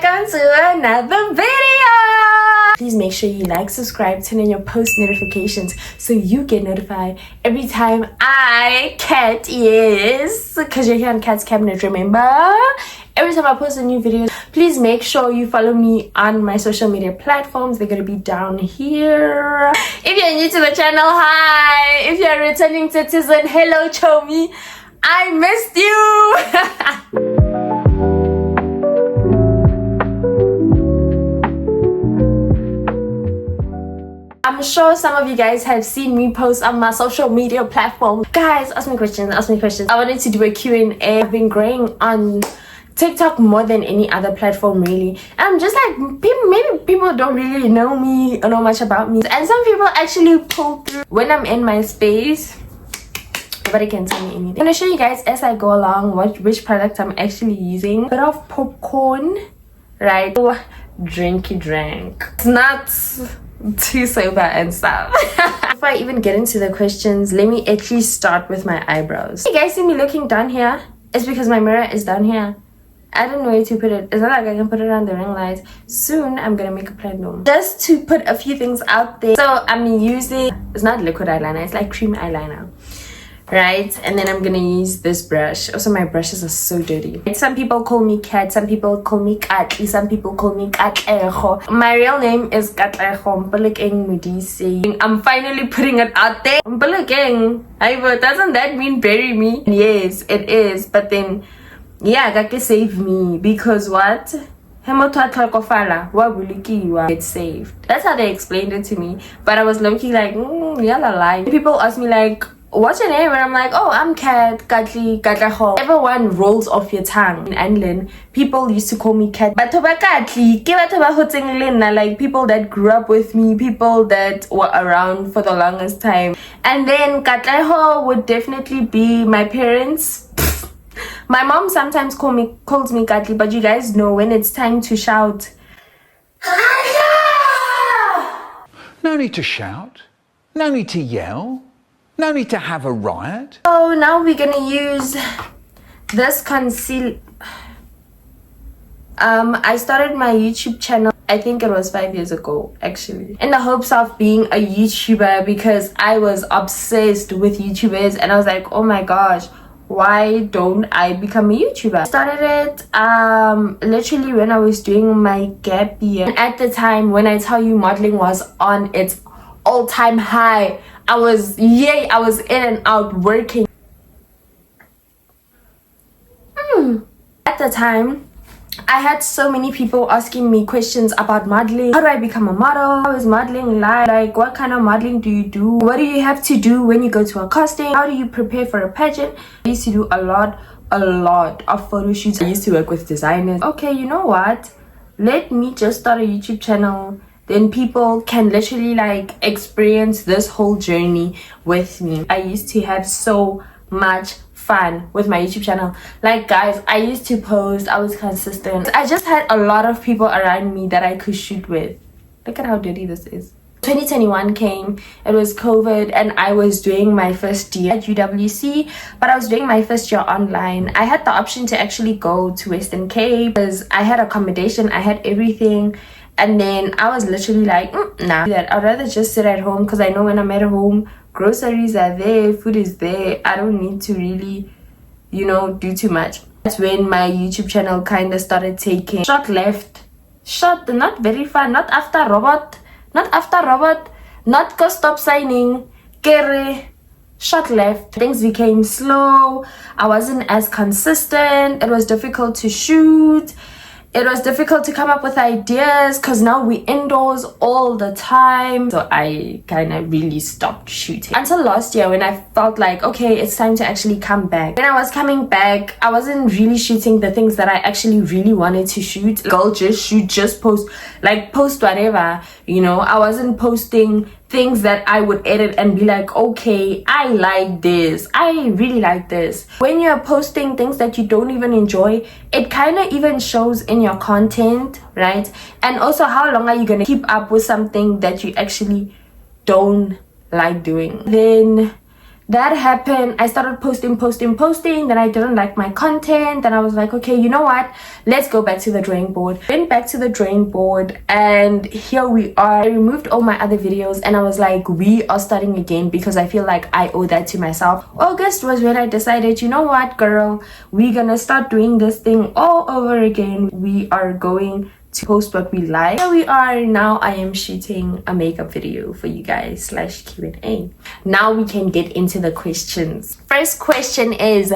welcome to another video. Please make sure you like, subscribe, turn on your post notifications so you get notified every time I cat, yes, because you're here on Cat's Cabinet, remember? Every time I post a new video, please make sure you follow me on my social media platforms. They're gonna be down here. If you're new to the channel, hi. If you're a returning citizen, hello Chomi, I missed you. I'm sure some of you guys have seen me post on my social media platform. Guys, ask me questions. I wanted to do a Q&A. I've been growing on TikTok more than any other platform, really. And I'm just like, maybe people don't really know me or know much about me. And some people actually pull through when I'm in my space. Nobody can tell me anything. I'm gonna show you guys as I go along which product I'm actually using. A bit of popcorn, right? Drinky drink. It's not too sober and stuff. Before I even get into the questions, let me at least start with my eyebrows. You guys see me looking down here? It's because my mirror is down here. I don't know where to put it. It's not like I can put it on the ring light. Soon I'm gonna make a plan though. Just to put a few things out there. So I'm using, it's not liquid eyeliner, it's like cream eyeliner, right? And then I'm gonna use this brush. Also, my brushes are so dirty. Some people call me Cat, some people call me Katli, some people call me Katleho. My real name is Katleho Mpelekeng Modise. I'm finally putting it out there. Mpelekeng. Doesn't that mean bury me? Yes, it is. But then, yeah, Gake save me. Because what? Get saved. That's how they explained it to me. But I was looking like, yeah, lie. People ask me like, what's your name? And I'm like, oh, I'm Cat, Katli, Katlaho. Everyone rolls off your tongue. In England, people used to call me Cat. But Katli, like people that grew up with me, people that were around for the longest time. And then Katlaho would definitely be my parents. My mom sometimes calls me Katli, but you guys know when it's time to shout. No need to shout. No need to yell. No need to have a riot. Oh, now we're gonna use this concealer. I started my YouTube channel, I think it was 5 years ago, actually, in the hopes of being a YouTuber because I was obsessed with YouTubers and I was like, oh my gosh, why don't I become a YouTuber? I started it literally when I was doing my gap year. And at the time, when I tell you modeling was on its all-time high, I was in and out working. At the time, I had so many people asking me questions about modeling. How do I become a model? How is modeling like? What kind of modeling do you do? What do you have to do when you go to a casting? How do you prepare for a pageant? I used to do a lot of photo shoots. I used to work with designers. Okay, you know what? Let me just start a YouTube channel. Then people can literally like experience this whole journey with me. I used to have so much fun with my YouTube channel. Like guys, I used to post, I was consistent. I just had a lot of people around me that I could shoot with. Look at how dirty this is. 2021 came, it was COVID, and I was doing my first year at UWC, but I was doing my first year online. I had the option to actually go to Western Cape because I had accommodation, I had everything. And then I was literally like, nah, I'd rather just sit at home because I know when I'm at home, groceries are there, food is there. I don't need to really, do too much. That's when my YouTube channel kind of started taking shot left. Shot, not very fun, not after robot, not go stop signing, kere, shot left. Things became slow. I wasn't as consistent. It was difficult to shoot. It was difficult to come up with ideas because now we indoors all the time. So I kind of really stopped shooting until last year when I felt like, okay, it's time to actually come back. When I was coming back, I wasn't really shooting the things that I actually really wanted to shoot. Girl, just shoot, just post, like post whatever, I wasn't posting things that I would edit and be like, okay, I like this, I really like this. When you're posting things that you don't even enjoy, it kind of even shows in your content, right? And also, how long are you gonna keep up with something that you actually don't like doing? Then that happened. I started posting. Then I didn't like my content. Then I was like, okay, you know what? Let's go back to the drawing board. Went back to the drawing board, and here we are. I removed all my other videos, and I was like, we are starting again, because I feel like I owe that to myself. August was when I decided, you know what, girl, we're gonna start doing this thing all over again. We are going to post what we like. Here we are. Now I am shooting a makeup video for you guys / Q&A. Now we can get into the questions. First question is,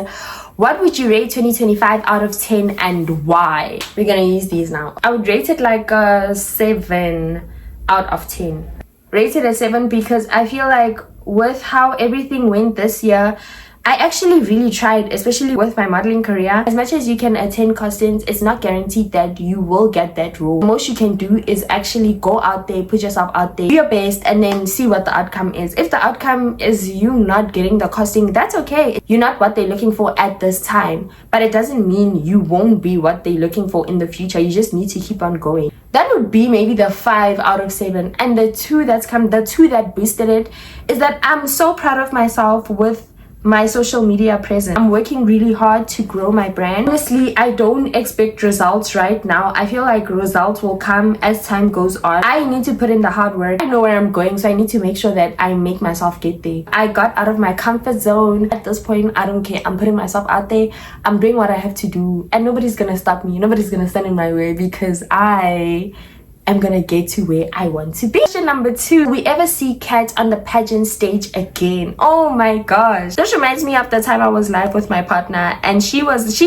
what would you rate 2025 out of 10 and why? We're gonna use these now. I would rate it like a 7 out of 10. Rate it a 7 because I feel like with how everything went this year, I actually really tried, especially with my modeling career. As much as you can attend castings, it's not guaranteed that you will get that role. The most you can do is actually go out there, put yourself out there, do your best, and then see what the outcome is. If the outcome is you not getting the casting, that's okay. You're not what they're looking for at this time, but it doesn't mean you won't be what they're looking for in the future. You just need to keep on going. That would be maybe the 5 out of 7. And the 2 that boosted it is that I'm so proud of myself with my social media presence. I'm working really hard to grow my brand. Honestly, I don't expect results right now. I feel like results will come as time goes on. I need to put in the hard work. I know where I'm going, so I need to make sure that I make myself get there. I got out of my comfort zone. At this point, I don't care. I'm putting myself out there. I'm doing what I have to do, and nobody's gonna stop me. Nobody's gonna stand in my way, because I am gonna get to where I want to be. Question number 2, we ever see Kat on the pageant stage again? Oh my gosh, this reminds me of the time I was live with my partner, and she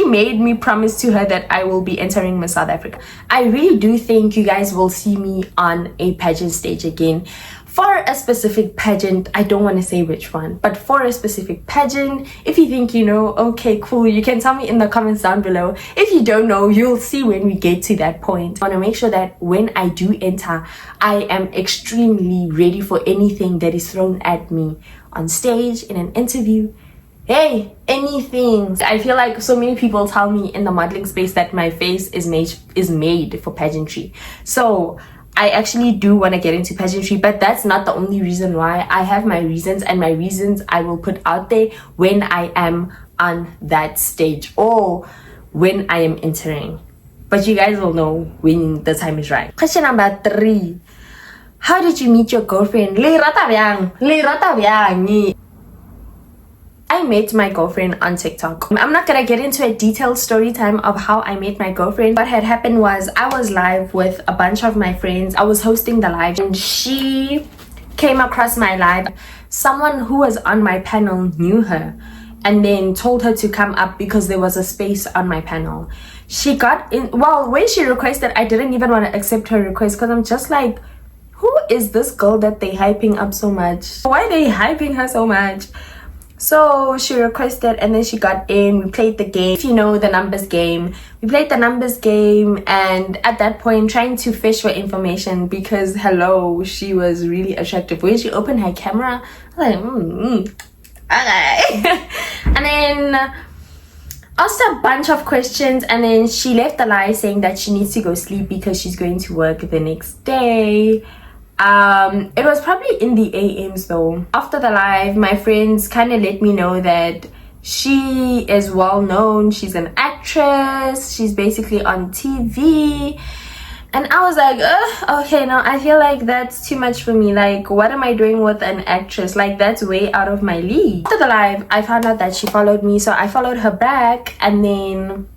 made me promise to her that I will be entering Miss South Africa. I really do think you guys will see me on a pageant stage again. For a specific pageant, I don't want to say which one, but for a specific pageant, if you think you know, okay, cool, you can tell me in the comments down below. If you don't know, you'll see when we get to that point. I want to make sure that when I do enter, I am extremely ready for anything that is thrown at me on stage, in an interview. Hey, anything. I feel like so many people tell me in the modeling space that my face is made for pageantry. So I actually do want to get into pageantry, but that's not the only reason why. I have my reasons, and my reasons I will put out there when I am on that stage or when I am entering. But you guys will know when the time is right. Question number 3. How did you meet your girlfriend? I met my girlfriend on TikTok. I'm not gonna get into a detailed story time of how I met my girlfriend. What had happened was I was live with a bunch of my friends. I was hosting the live, and she came across my live. Someone who was on my panel knew her and then told her to come up because there was a space on my panel. She got in. Well, when she requested, I didn't even want to accept her request, because I'm just like, who is this girl that they hyping up so much? Why are they hyping her so much? So she requested, and then she got in. We played the game. If you know the numbers game, we played the numbers game, and at that point trying to fish for information, because hello, she was really attractive. When she opened her camera, I was like, okay. And then asked a bunch of questions, and then she left the live saying that she needs to go sleep because she's going to work the next day. It was probably in the AMs though. After the live, my friends kind of let me know that she is well known. She's an actress. She's basically on TV. And I was like, okay, no, I feel like that's too much for me. Like, what am I doing with an actress? Like, that's way out of my league. After the live, I found out that she followed me, so I followed her back, and then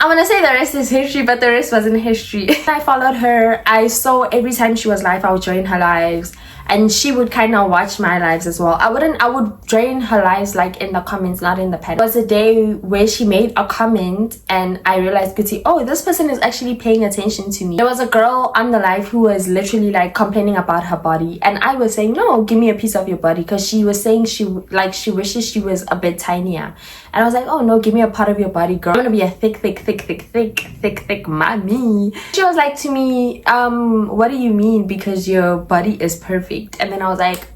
I want to say the rest is history, but the rest wasn't history. I followed her. I saw every time she was live, I would join her lives, and she would kind of watch my lives as well. I would join her lives like in the comments, not in the panel. It was a day where she made a comment, and I realized, oh, this person is actually paying attention to me. There was a girl on the live who was literally like complaining about her body, and I was saying, no, give me a piece of your body, because she was saying she wishes she was a bit tinier. And I was like, oh no, give me a part of your body, girl. I want to be a thick mommy. She was like to me, what do you mean? Because your body is perfect. And then I was like,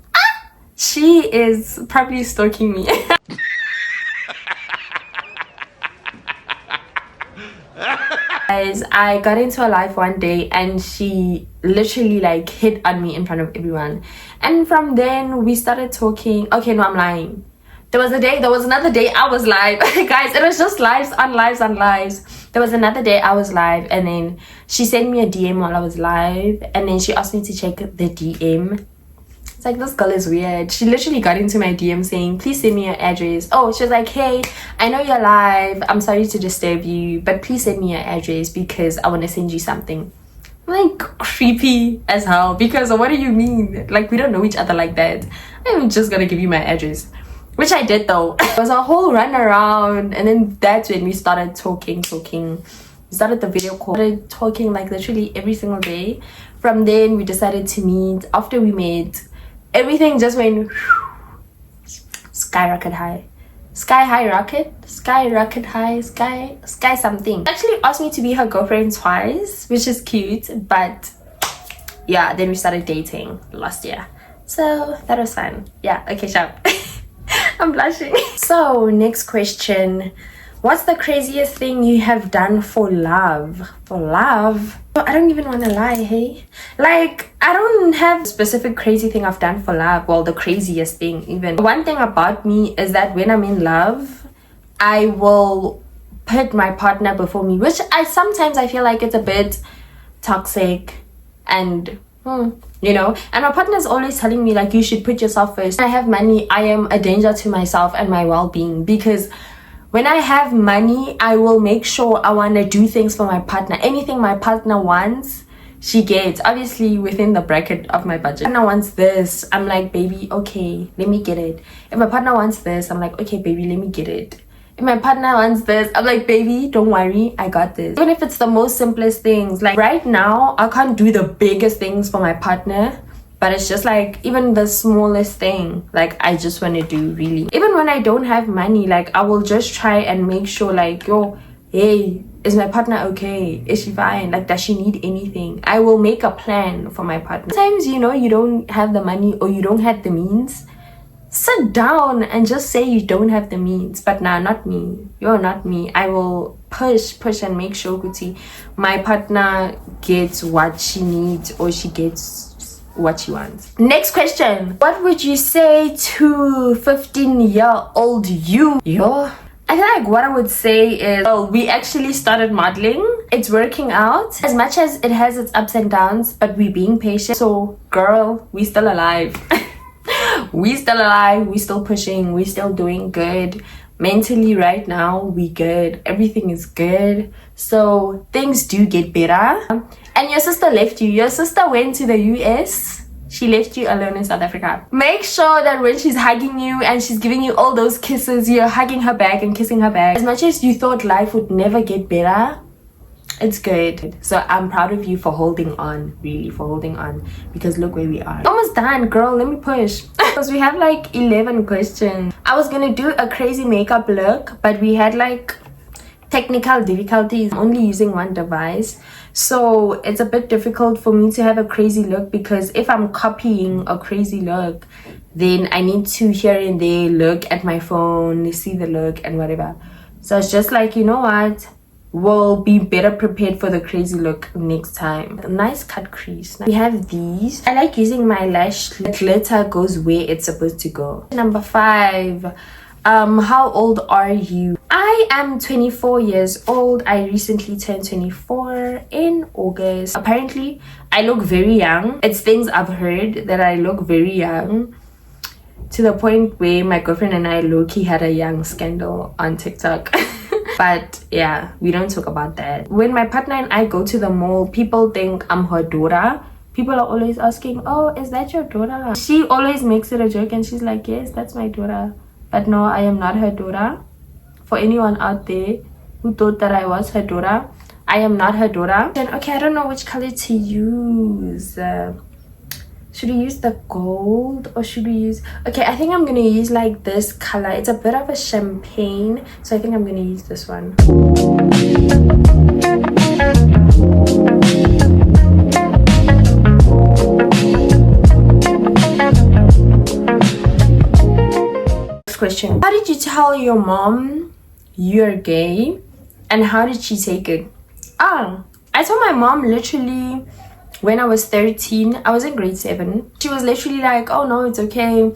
she is probably stalking me. Guys, I got into her life one day and she literally like hit on me in front of everyone. And from then we started talking. Okay, no, I'm lying. There was another day I was live. Guys, it was just lives on lives on lives. There was another day I was live and then she sent me a DM while I was live and then she asked me to check the DM. It's like, this girl is weird. She literally got into my DM saying, please send me your address. Oh, she was like, hey, I know you're live. I'm sorry to disturb you, but please send me your address because I want to send you something. Like, creepy as hell. Because what do you mean? Like, we don't know each other like that. I'm just gonna give you my address. Which I did though. It was a whole run around and then that's when we started talking. We started the video call. Started talking like literally every single day. From then we decided to meet. After we met, everything just went skyrocket high. Skyrocket high. Sky something. Actually asked me to be her girlfriend twice, which is cute. But yeah, then we started dating last year. So that was fun. Yeah, okay, sharp. I'm blushing. So next question. What's the craziest thing you have done for love? For love? I don't even want to lie, hey? Like, I don't have a specific crazy thing I've done for love. Well, the craziest thing even. One thing about me is that when I'm in love, I will put my partner before me. Which sometimes I feel like it's a bit toxic and... you know, and my partner is always telling me like, you should put yourself first. When I have money, I am a danger to myself and my well-being, because when I have money, I will make sure I want to do things for my partner. Anything my partner wants, she gets, obviously within the bracket of my budget. If my partner wants this, I'm like, baby, okay, let me get it. If my partner wants this, I'm like, okay, baby, let me get it. If my partner wants this, I'm like, baby, don't worry, I got this. Even if it's the most simplest things. Like right now, I can't do the biggest things for my partner, but it's just like even the smallest thing, like I just want to do, really. Even when I don't have money, like I will just try and make sure like, yo, hey, is my partner okay? Is she fine? Like, does she need anything? I will make a plan for my partner. Sometimes, you know, you don't have the money or you don't have the means. Sit down and just say you don't have the means. But nah, not me. You're not me. I will push and make sure Kuti, my partner gets what she needs or she gets what she wants. Next question. What would you say to 15-year-old you? Yo, I feel like what I would say is, well, we actually started modeling. It's working out. As much as it has its ups and downs, but we're being patient. So girl, we still alive. We still alive, we still pushing, we still doing good. Mentally right now, we good. Everything is good. So things do get better. And your sister left you. Your sister went to the US. She left you alone in South Africa. Make sure that when she's hugging you and she's giving you all those kisses, you're hugging her back and kissing her back. As much as you thought life would never get better, it's good. So I'm proud of you for holding on, really, for holding on, because look where we are. Almost done, girl. Let me push. Because we have like 11 questions. I was gonna do a crazy makeup look, but we had like technical difficulties. I'm only using one device, so it's a bit difficult for me to have a crazy look, because if I'm copying a crazy look, then I need to here and there look at my phone, see the look and whatever. So it's just like, you know what, we'll be better prepared for the crazy look next time. A nice cut crease. We have these. I like using my lash. The glitter goes where it's supposed to go. Number 5. How old are you? I am 24 years old. I recently turned 24 in August. Apparently, I look very young. It's things I've heard that I look very young, to the point where my girlfriend and I low-key had a young scandal on TikTok. But yeah, we don't talk about that. When my partner and I go to the mall, people think I'm her daughter. People are always asking, oh, is that your daughter? She always makes it a joke and she's like, yes, that's my daughter. But no, I am not her daughter. For anyone out there who thought that I was her daughter, I am not her daughter. Then, okay, I don't know which color to use. Should we use the gold or should we use... Okay, I think I'm going to use like this color. It's a bit of a champagne. So I think I'm going to use this one. Next question. How did you tell your mom you're gay? And how did she take it? I told my mom literally when I was 13. I was in grade 7. She was literally like, oh no, it's okay,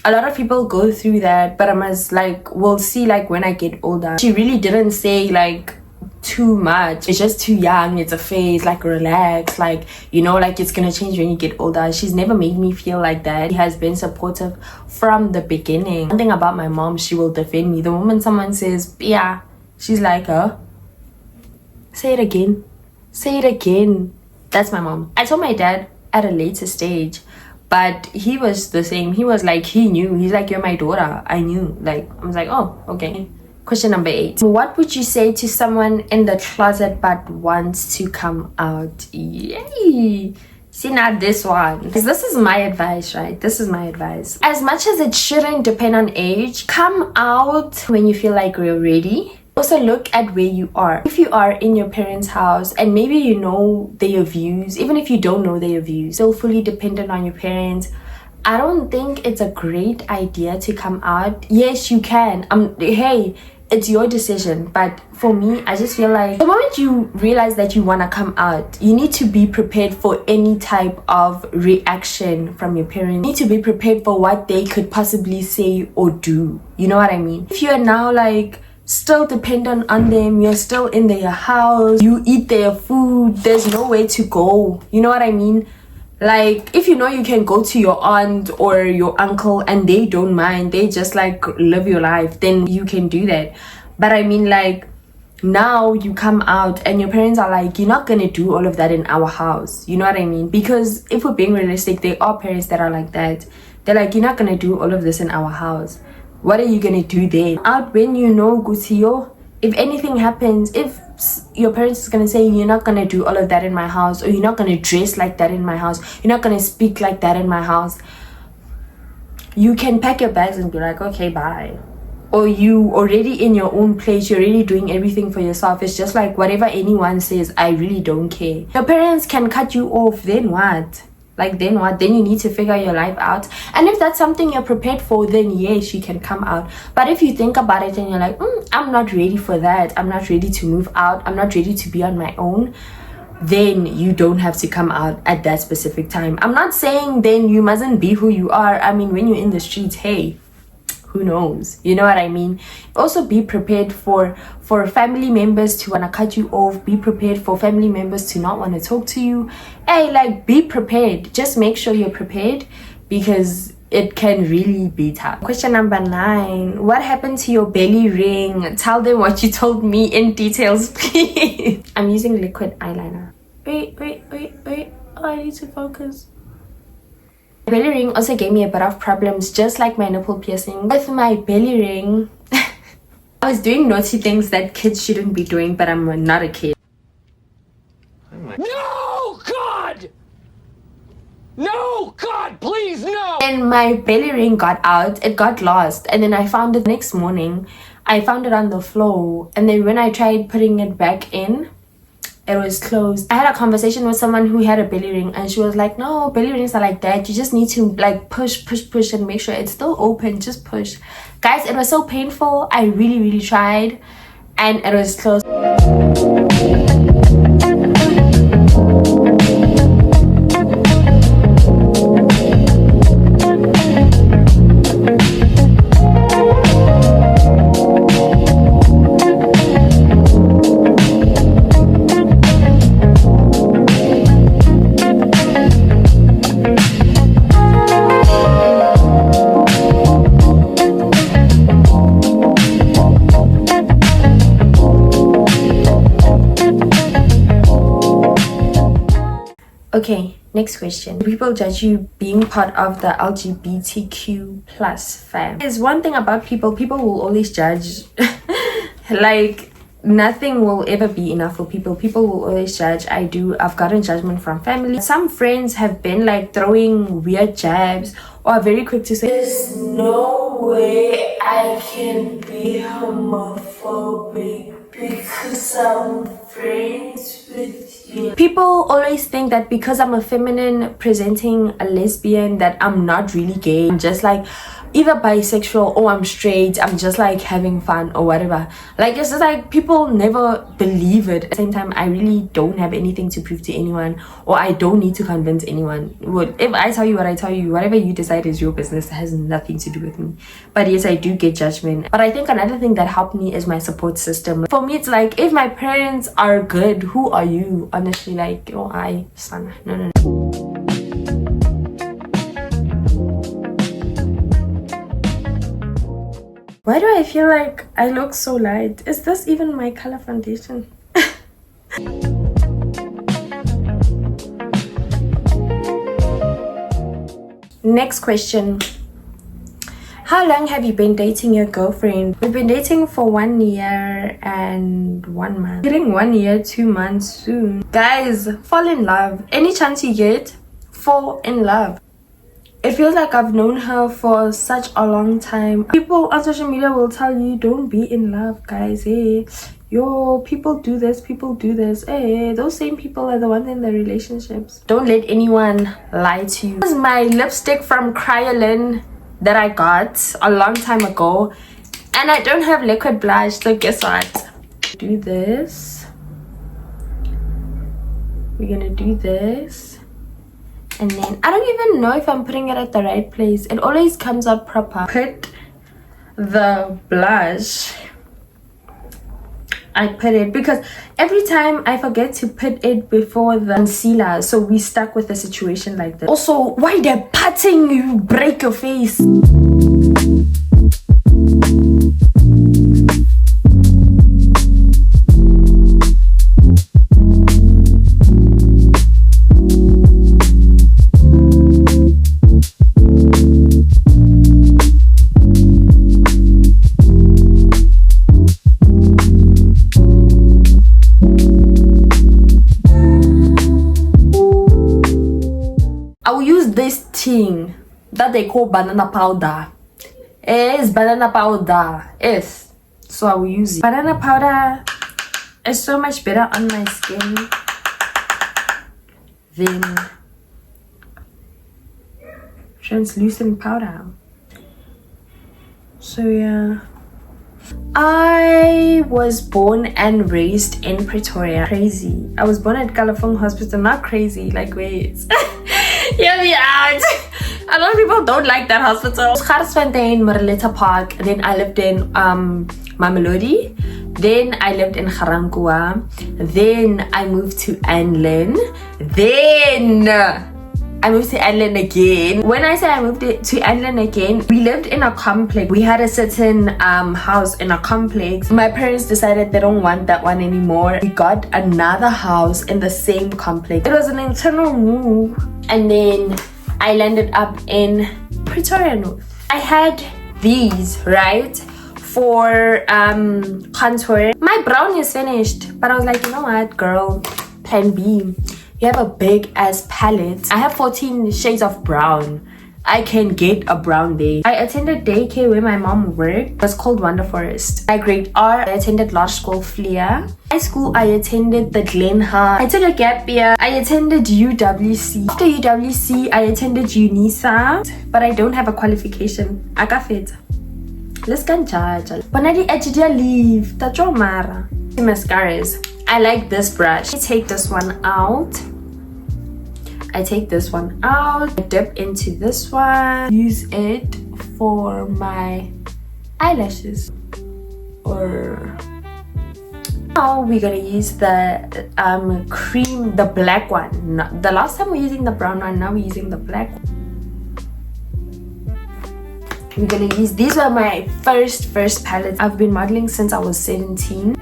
a lot of people go through that, but I must like, we'll see like when I get older. She really didn't say like too much. It's just too young, it's a phase, like relax, like, you know, like it's gonna change when you get older. She's never made me feel like that. She has been supportive from the beginning. One thing about my mom, she will defend me. The moment someone says yeah, she's like, say it again, say it again. That's my mom. I told my dad at a later stage, but he was the same. He was like, he knew. He's like, you're my daughter. I knew. Like, I was like, oh, okay. Question number 8. What would you say to someone in the closet but wants to come out? Yay! See, now this one. Because this is my advice, right? This is my advice. As much as it shouldn't depend on age, come out when you feel like you're ready. Also look at where you are. If you are in your parents' house and maybe you know their views, even if you don't know their views, still fully dependent on your parents, I don't think it's a great idea to come out. Yes, you can. Hey, it's your decision, but for me, I just feel like the moment you realize that you want to come out, you need to be prepared for any type of reaction from your parents. You need to be prepared for what they could possibly say or do. You know what I mean? If you are now like still dependent on them, you're still in their house, you eat their food, there's no way to go. You know what I mean? Like, if you know you can go to your aunt or your uncle and they don't mind, they just like live your life, then you can do that. But I mean, like, now you come out and your parents are like, you're not gonna do all of that in our house. You know what I mean? Because if we're being realistic, there are parents that are like that. They're like, you're not gonna do all of this in our house. What are you gonna do then? Out when you know, Gutiyo, if anything happens, if your parents is gonna say you're not gonna do all of that in my house, or you're not gonna dress like that in my house, you're not gonna speak like that in my house, you can pack your bags and be like, okay, bye. Or you already in your own place, you're already doing everything for yourself. It's just like whatever anyone says, I really don't care. Your parents can cut you off, then what? Like, then what? Then you need to figure your life out. And if that's something you're prepared for, then yes, you can come out. But if you think about it and you're like, I'm not ready for that, I'm not ready to move out, I'm not ready to be on my own, then you don't have to come out at that specific time. I'm not saying then you mustn't be who you are. I mean, when you're in the streets, hey, who knows? You know what I mean? Also be prepared for family members to want to cut you off. Be prepared for family members to not want to talk to you. Hey, like, be prepared. Just make sure you're prepared, because it can really be tough. Question number 9. What happened to your belly ring? Tell them what you told me in details, please. I'm using liquid eyeliner. Wait. Oh, I need to focus. My belly ring also gave me a bit of problems, just like my nipple piercing. With my belly ring, I was doing naughty things that kids shouldn't be doing, but I'm not a kid. No, God! No, God, please, no! And my belly ring got out, it got lost, and then I found it the next morning. I found it on the floor, and then when I tried putting it back in, it was closed. I had a conversation with someone who had a belly ring, and she was like, no, belly rings are like that. You just need to like push and make sure it's still open. Just push. Guys, it was so painful. I really tried, and it was closed. Okay, next question. Do people judge you being part of the LGBTQ plus fam? There's one thing about people will always judge. Like, nothing will ever be enough for people. People will always judge. I've gotten judgment from family. Some friends have been like throwing weird jabs, or are very quick to say, there's no way I can be homophobic because I'm friends with you. People always think that because I'm a feminine presenting a lesbian that I'm not really gay. I'm just like either bisexual or I'm straight, I'm just like having fun or whatever. Like, it's just like people never believe it. At the same time, I really don't have anything to prove to anyone, or I don't need to convince anyone. If I tell you what I tell you, whatever you decide is your business. It has nothing to do with me. But yes, I do get judgment. But I think another thing that helped me is my support system. For me, it's like, if my parents are good, who are you? Honestly, like, oh, son, no. Why do I feel like I look so light? Is this even my color foundation? Next question. How long have you been dating your girlfriend? We've been dating for 1 year and 1 month. Getting 1 year, 2 months soon. Guys, fall in love. Any chance you get, fall in love. It feels like I've known her for such a long time. People on social media will tell you, don't be in love, guys. Hey, people do this. Hey, those same people are the ones in the relationships. Don't let anyone lie to you. This is my lipstick from Cryolyn that I got a long time ago. And I don't have liquid blush, so guess what? Do this. We're gonna do this. And then, I don't even know if I'm putting it at the right place. It always comes out proper. Put the blush. I put it because every time I forget to put it before the concealer. So we stuck with a situation like this. Also, why they're patting you break your face? This thing that they call banana powder. It's banana powder. Yes. So I will use it. Banana powder is so much better on my skin than translucent powder. So yeah. I was born and raised in Pretoria. Crazy. I was born at Kalafong Hospital. Not crazy, like wait. Hear me out. A lot of people don't like that hospital. Garsfontein, Marletta Park. Then I lived in Mamelodi. Then I lived in Garankuwa. Then I moved to Anlin. Then I moved to Anlin again. When I say I moved to Anlin again, we lived in a complex. We had a certain house in a complex. My parents decided they don't want that one anymore. We got another house in the same complex. It was an internal move. And then I landed up in Pretoria North. I had these, right, for contour. My brown is finished, but I was like, you know what, girl, plan B. You have a big ass palette. I have 14 shades of brown. I can get a brown day. I attended daycare where my mom worked. It was called Wonder Forest. By grade R, I attended large school Fleer. High school, I attended the Glen Hart. I took a gap year. I attended UWC. After UWC, I attended UNISA, but I don't have a qualification. I got fit. Let's go judge. When I did leave, that's all mara. Mascaras. I like this brush. I take this one out. I take this one out. I dip into this one. Use it for my eyelashes. Or now we're gonna use the cream, the black one. No, the last time we were using the brown one. Now we're using the black one. We're gonna use, these were my first palettes. I've been modeling since I was 17.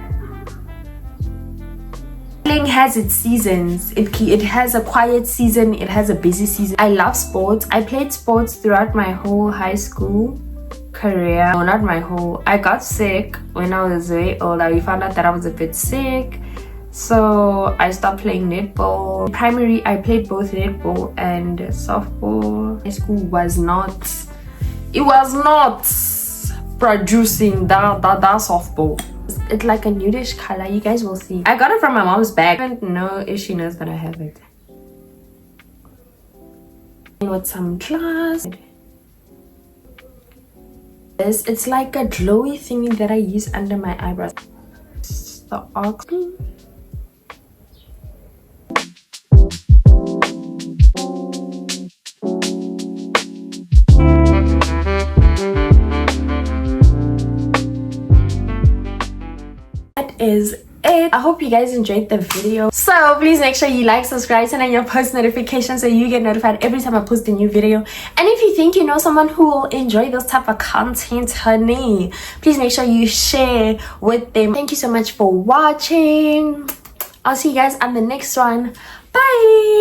Modeling has its seasons. It has a quiet season, it has a busy season. I love sports. I played sports throughout my whole high school career. No, not my whole. I got sick when I was way older. We found out that I was a bit sick, so I stopped playing netball. Primary, I played both netball and softball. High school was not, it was not producing that softball. It's like a nudish color. You guys will see. I got it from my mom's bag. I don't know if she knows that I have it. And with some class. this. It's like a glowy thingy that I use under my eyebrows. The arc. That is it. I hope you guys enjoyed the video. So please make sure you like, subscribe, turn on your post notifications so you get notified every time I post a new video. And if you think you know someone who will enjoy this type of content, honey, please make sure you share with them. Thank you so much for watching. I'll see you guys on the next one. Bye.